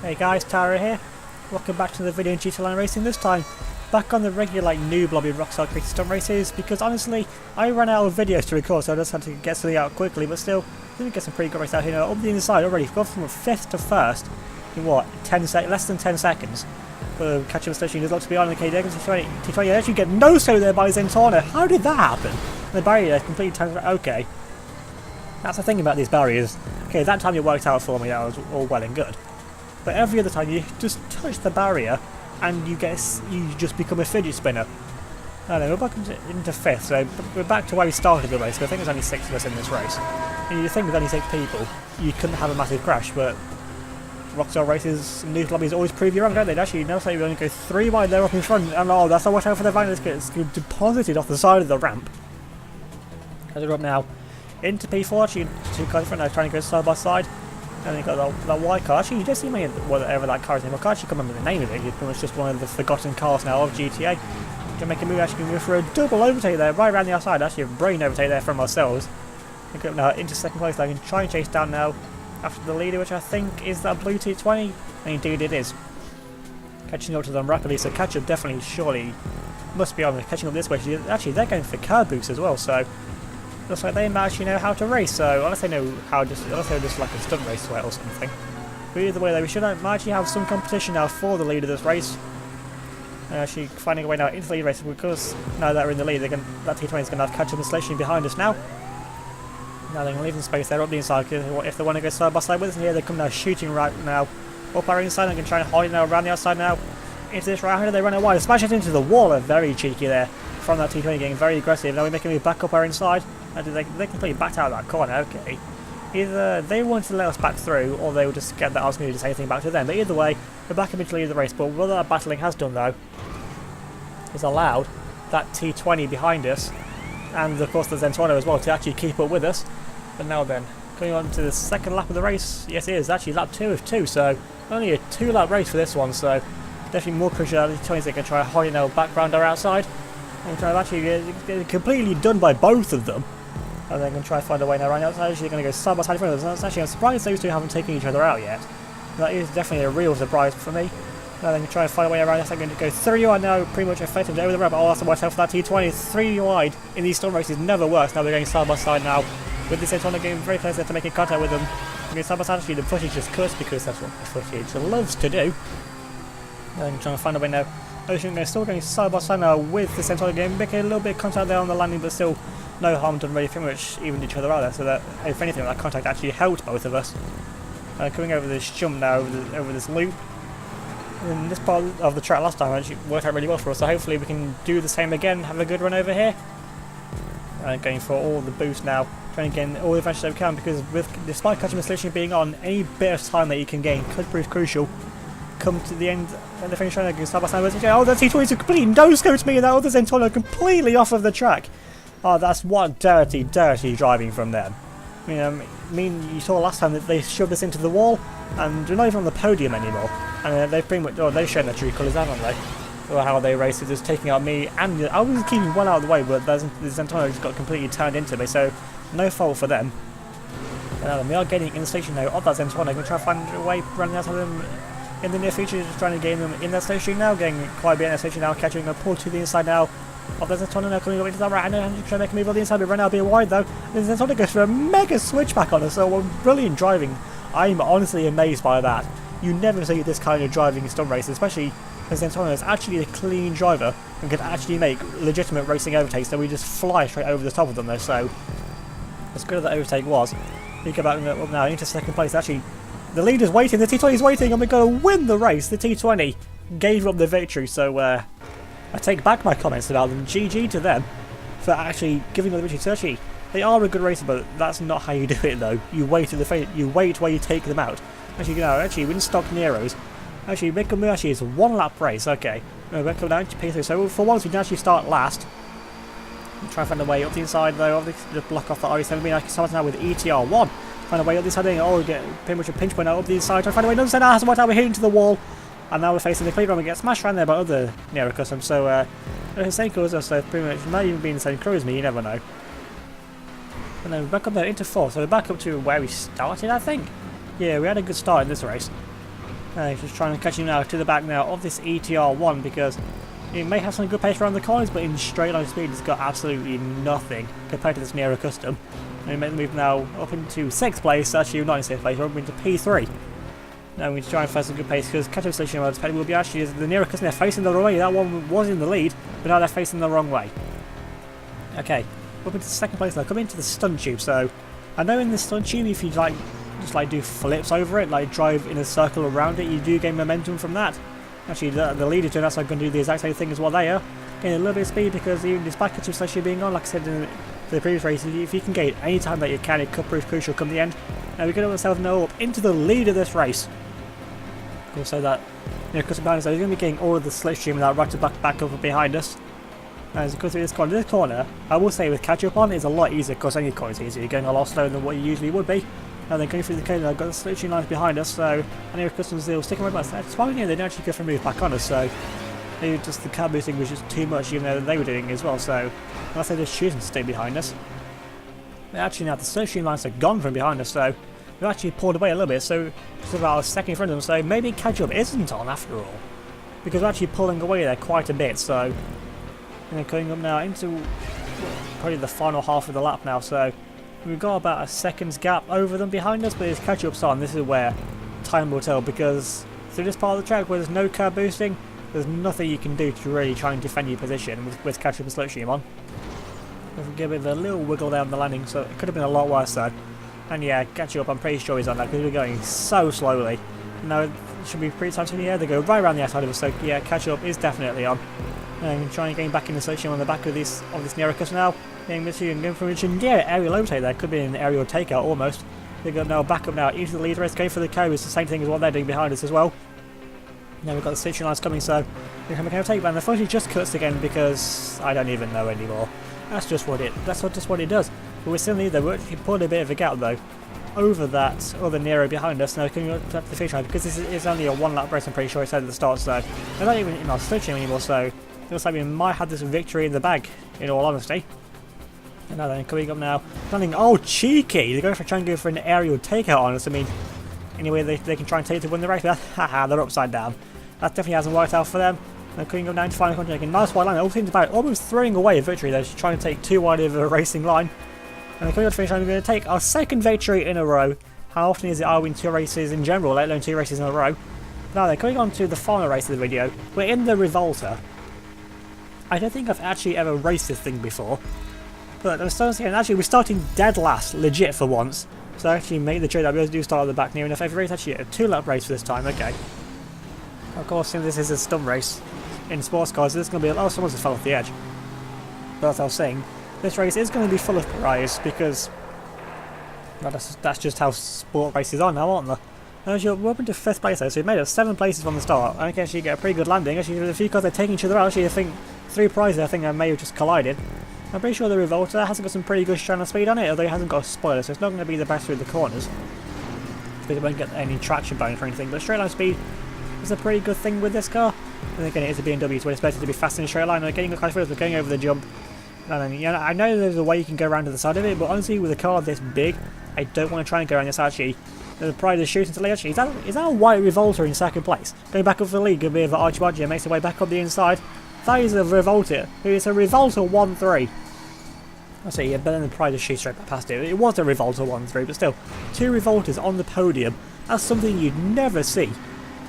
Hey guys, Tara here. Welcome back to the video in GT Line Racing this time. Back on the regular Noob lobby Rockstar created stunt races because honestly, I ran out of videos to record, so I just had to get something out quickly, but still, I think we get some pretty good races out here. Now, up the inside already, we've gone from 5th to 1st in what, less than 10 seconds. For catching the station, there's lots to be on the KD. T20 actually get no slow there by Zentorno. How did that happen? The barrier completely turns. Okay. That's the thing about these barriers. Okay, that time it worked out for me, that was all well and good. But every other time you just touch the barrier and you just become a fidget spinner. I don't know, we're back into 5th, so we're back to where we started the race. I think there's only 6 of us in this race. And you think with only 6 people, you couldn't have a massive crash, but Rockstar races, Noob lobbies always prove you wrong, don't they? Actually, now say we only go 3 wide there up in front, and oh, that's not watch out for the van that gets deposited off the side of the ramp. As we're up now into P4, actually 2 cars in front now trying to go side by side. And then you've got that white car. Actually, you just see me whatever that car's name. I can't actually remember the name of it. It's just one of the forgotten cars now of GTA. To make a move, actually move for a double overtake there, right around the outside. Actually, a brain overtake there from ourselves. We go now into 2nd place. I can try and chase down now after the leader, which I think is that blue T20. And indeed it is. Catching up to them rapidly, so catch up definitely, surely must be on catching up this way. Actually, they're going for curb boost as well, so looks like they might actually know how to race, so unless they know how, unless they're just like a stunt race or something. But either way though, we might actually have some competition now for the lead of this race. And actually finding a way now into the lead race, because now that we're in the lead, that T20 is going to have catch up and station behind us now. Now they're going to leave some space there up the inside, because if they want to go side by side with us, and here they come now shooting right now up our inside, and can try and hide now around the outside now. Into this right hander, they run it wide, smash it into the wall, they're very cheeky there. From that T20 getting very aggressive. Now we make a move back up our inside. And they completely backed out of that corner, okay. Either they wanted to let us back through, or they were just scared that I was going to say anything back to them. But either way, we're back up into the lead of the race. But what that battling has done, though, is allowed that T20 behind us, and of course the Zentorno as well, to actually keep up with us. But now then, going on to the 2nd lap of the race. Yes, it is actually lap 2 of 2, so only a 2-lap race for this one. So definitely more crucial that the T20s can try to hide now back round our outside. And try to actually get completely done by both of them. And they're going to try to find a way now around the outside. Actually, they're going to go side by side in front of us. Actually, I'm surprised those two haven't taken each other out yet. That is definitely a real surprise for me. Now they're going to try and find a way around us. They're going to go 3 wide now, pretty much effective over the ramp. Oh, that's a watch out for that T20. 3 wide in these storm races never works. Now they're going side by side now. With this Zentorno getting very close there to making contact with them. They're going side by side. Actually, the footage just cuts because that's what the footage loves to do. Now they're trying to find a way now. Ocean they're still going side by side now with the Zentorno game, making a little bit of contact there on the landing, but still no harm done really, pretty much evened each other out there, so that if anything that contact actually helped both of us. Coming over this jump now, over this loop. And this part of the track last time actually worked out really well for us, so hopefully we can do the same again, have a good run over here. Going for all the boost now, trying to gain all the advantage that we can, because despite catching the solution being on, any bit of time that you can gain could prove crucial. Come to the end and the finish line, side by side with oh, that T20 is a complete no-scope to me, and that other Zentorno completely off of the track. Oh, that's what dirty driving from them. I mean, you saw last time that they shoved us into the wall, and we're not even on the podium anymore. And they've pretty much, they've shown their true colours, haven't they? Or how they raced it, just taking out me, and I was keeping well out of the way, but the Zentorno just got completely turned into me, so no fault for them. And now we are getting in the station now of that Zentorno. We're going to try to find a way running outside of them in the near future, just trying to gain them in that station now, getting quite a bit in that station now, catching a pull to the inside now of the Zentorno now, coming up into that right hand, and trying to make a move on the inside, but run out a bit wide though. And the Zentorno goes for a mega switchback on us, so brilliant driving. I'm honestly amazed by that. You never see this kind of driving in stunt races, especially because Zentorno is actually a clean driver and can actually make legitimate racing overtakes, so we just fly straight over the top of them though, so as good as that overtake was, we go back up now into 2nd place. Actually, the leader's waiting, the T20 is waiting, and we're going to win the race. The T20 gave up the victory, so I take back my comments about them. GG to them for actually giving them the victory. So actually, they are a good racer, but that's not how you do it though. You wait where you take them out. Actually, win stock Neros. Actually, actually, it's a 1-lap race. Okay, we're coming down to P3. So for once, we can actually start last. Try and find a way up the inside though. Obviously, just block off the RE7. I can start now with ETR1. Find a way up the inside. Oh, we get pretty much a pinch point out up the inside. Try to find a way. Another side. Has one out. We're hitting to the wall, and now we're facing the clear run. We get smashed around there by other Nero customs. So the same colours as so pretty much might even be in the same crew as me. You never know. And then we're back up there into 4th. So we're back up to where we started, I think. Yeah, we had a good start in this race. Just trying to catch him now to the back now of this ETR1 because it may have some good pace around the corners, but in straight line speed it's got absolutely nothing compared to this Nero Custom. And we make the move now up into 6th place, actually not in 6th place, we're up into P3. Now we need to try and find some good pace because catch-up station will be actually the Nero Custom, they're facing the wrong way. That one was in the lead, but now they're facing the wrong way. Okay, up into 2nd place now, coming into the stunt tube. So I know in the stunt tube if you just do flips over it, like drive in a circle around it, you do gain momentum from that. Actually, the leader turned out going to do the exact same thing as what they are. Gain a little bit of speed because even despite catch-up station being on, like I said in the previous race, if you can gain any time that you can, it could prove crucial come the end. Now we're going to ourselves now up into the lead of this race. Also that, because behind us, he's going to be getting all of the slipstream that right to back up behind us. As it goes through this corner, I will say with catch-up on, it's a lot easier because any corner is easier. You're going a lot slower than what you usually would be. And then going through the corner, I've got the slipstream lines behind us, so I know Customs will stick around. It's fine, they don't actually go for a move back on us, so maybe just the cab boosting was just too much, even though they were doing it as well. So unless they're just choosing to stay behind us. But actually now the slipstream lines are gone from behind us, so we've actually pulled away a little bit, so it's about a second in front of them. So maybe catch-up isn't on after all, because we're actually pulling away there quite a bit. So and then coming up now into probably the final half of the lap now. So we've got about a second's gap over them behind us, but if catch-up's on, this is where time will tell, because through this part of the track where there's no curb boosting, there's nothing you can do to really try and defend your position with catch-up and slipstream on. If we give it a little wiggle down the landing, so it could have been a lot worse though. And yeah, catch-up, I'm pretty sure he's on that because we're going so slowly. Now it should be pretty tight in the air, they go right around the outside of us, so yeah, catch-up is definitely on. And trying to get back in the slipstream on the back of this Nero Custom now. Getting this and going for a aerial overtake there, could be an aerial takeout almost. They go now back up now into the lead race, going for the curb. It's the same thing as what they're doing behind us as well. Now we've got the slipstream lines coming, so we're going to take back. And unfortunately just cuts again because I don't even know anymore. That's just what it does. But we're still neither. We're actually pulling a bit of a gap though over that other Nero behind us. Now coming up to the finish line because this is only a 1 lap race. I'm pretty sure it said at the start, so we're not even in our slipstream anymore. So it looks like we might have this victory in the bag, in all honesty. And now then, coming up now, landing, oh cheeky! They're going for trying to go for an aerial takeout on us. I mean, anyway they can try and take to win the race, but haha, they're upside down. That definitely hasn't worked out for them. And coming up down to final contact, a nice wide line. All seems about almost throwing away a victory. They're just trying to take too wide of a racing line. And then coming up to finish line, we're going to take our 2nd victory in a row. How often is it I win 2 races in general, let alone 2 races in a row? Now then, coming on to the final race of the video, we're in the Revolta. I don't think I've actually ever raced this thing before. But I'm starting to see, and actually we're starting dead last, legit for once. So I actually made the trade that we do start at the back near enough. Every race actually a 2-lap race for this time, okay. Of course, since this is a stunt race in sports cars, there's going to be oh, someone's just fell off the edge. But as I was saying, this race is going to be full of pariahs because well, that's just how sport races are now, aren't they? And actually, we're up into 5th place though, so we've made it 7 places from the start. I can actually get a pretty good landing. Actually, a few cars are taking each other out. Actually, I think 3 prizes I think I may have just collided. I'm pretty sure the Revolta hasn't got some pretty good strand of speed on it, although it hasn't got a spoiler, so it's not going to be the best through the corners. Because it won't get any traction bonus or anything, but straight line speed is a pretty good thing with this car. And again, it is a BMW, so it's better to be fast in a straight line. And getting quite fast, we're going over the jump. And then, you know, I know there's a way you can go around to the side of it, but honestly, with a car this big, I don't want to try and go around this actually. The pride is shooting to the lead. Actually, is that a white Revolta in 2nd place? Going back up for the lead, going to be of archy-bargy and makes their way back up the inside. That is a Revolta. It's a Revolta 1-3. I see, yeah, but then the Pride just shoots straight back past it. It was a Revolta 1-3, but still, 2 Revoltas on the podium. That's something you'd never see,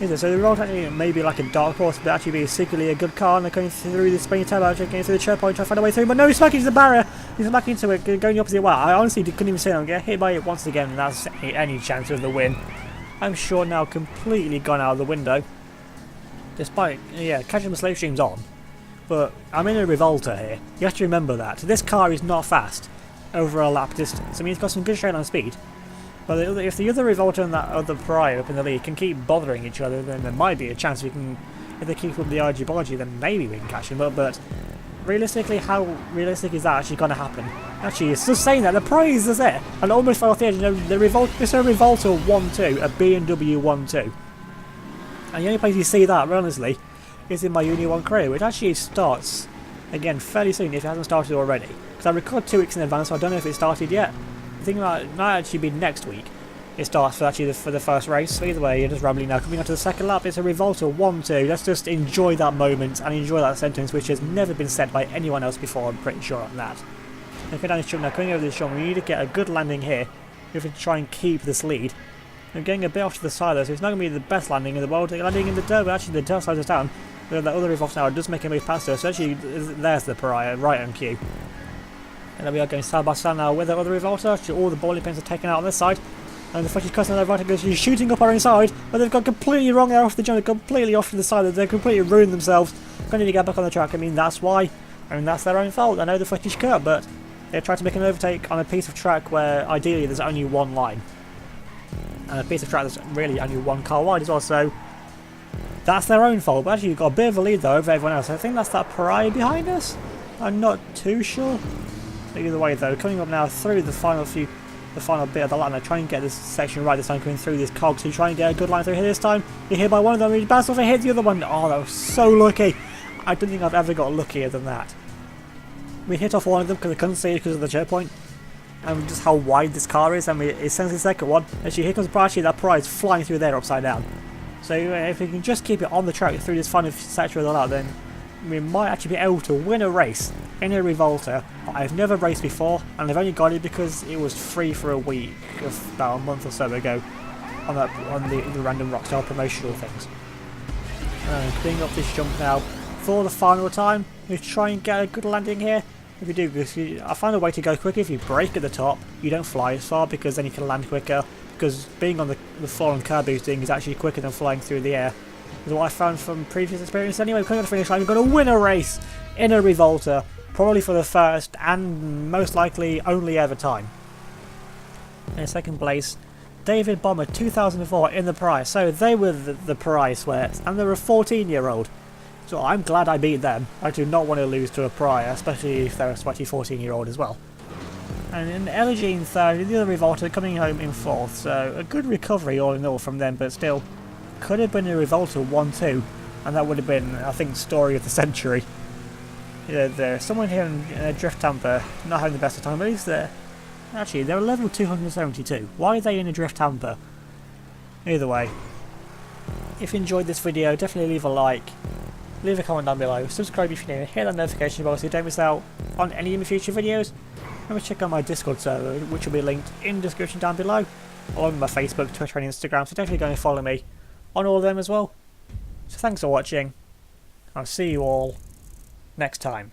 is it? So the Revolta actually may be like a dark horse, but actually be secretly a good car, and they're going through the spinning tail, actually going through the checkpoint, trying to find a way through, but no, he's smacking into the barrier! He's smacking into it, going the opposite way. I honestly couldn't even see him get hit by it once again, and that's any chance of the win. I'm sure now completely gone out of the window. Despite, yeah, catching the slipstream's on. But I'm in a Revolta here. You have to remember that. This car is not fast over a lap distance. I mean, it's got some good straight line speed. But if the other Revolta and that other Pariah up in the lead can keep bothering each other, then there might be a chance we can... If they keep up the argy-bargy, then maybe we can catch them up. But realistically, how realistic is that actually going to happen? Actually, it's just saying that. The prize is there. And almost fell off the edge. You know, the Revolta, it's a Revolta 1-2, a BMW 1-2. And the only place you see that, honestly, is in my Uni 1 career, which actually starts, again, fairly soon if it hasn't started already. Because I record 2 weeks in advance, so I don't know if it started yet. I think that might actually be next week. it starts for actually for the first race. So either way, you're just rambling now. Coming on to the second lap, it's a Revolta 1-2. Let's just enjoy that moment and enjoy that sentence, which has never been said by anyone else before, I'm pretty sure on that. Okay, down this jump now, coming over this jump, we need to get a good landing here if we try and keep this lead. We're getting a bit off to the side though, so it's not going to be the best landing in the world. Landing in the dirt, but actually the dirt slows us down. That other Revolta now does make a move past us, so actually there's the pariah right on cue. And then we are going side by side now with the other Revolta. Actually, all the bowling pins are taken out on this side. And the footage customer on the right goes, you're shooting up our own side, but they've got completely wrong there off the jump, completely off to the side, they've completely ruined themselves. Going to get back on the track. I mean, that's why. I mean, that's their own fault. I know the footage cut, but they tried to make an overtake on a piece of track where ideally there's only one line. And a piece of track that's really only one car wide as well, so that's their own fault. But actually, you've got a bit of a lead though over everyone else. I think that's that pariah behind us. I'm not too sure. Either way though, coming up now through the final bit of the line, try and get this section right this time, coming through this cog, so you try and get a good line through here this time. You're hit by one of them, you bounce off and hit the other one. Oh, that was so lucky. I don't think I've ever got luckier than that. We hit off one of them because I couldn't see it because of the choke point, and just how wide this car is, and it sends the second one. Actually, here comes actually that prize flying through there upside down. So if we can just keep it on the track through this final section of the lap, then we might actually be able to win a race in a Revolta. I've never raced before, and I've only got it because it was free for a week, about a month or so ago, on the random Rockstar promotional things. Cleaning up this jump now for the final time. We try and get a good landing here. If you do, because I find a way to go quicker. If you brake at the top, you don't fly as far because then you can land quicker. Because being on the floor and car boosting is actually quicker than flying through the air. Is what I found from previous experience. Anyway, coming to the finish line, we're going to win a race in a Revolta, probably for the first and most likely only ever time. In second place, David Bomber 2004 in the prize. So they were the prize sweats, and they were a 14-year-old. So I'm glad I beat them. I do not want to lose to a prior, especially if they're a sweaty 14-year-old as well. And in Elegy in third, the other Revolta coming home in fourth. So a good recovery all in all from them, but still could have been a Revolta 1-2, and that would have been, I think, story of the century. Yeah, there's someone here in Drift Tamper not having the best of time, but at least they're level 272. Why are they in a Drift Tamper? Either way, if you enjoyed this video, definitely leave a like, leave a comment down below, subscribe if you're new, hit that notification bell so you don't miss out on any of my future videos. Remember to check out my Discord server, which will be linked in the description down below, along with my Facebook, Twitter and Instagram, so definitely go and follow me on all of them as well. So thanks for watching. I'll see you all next time.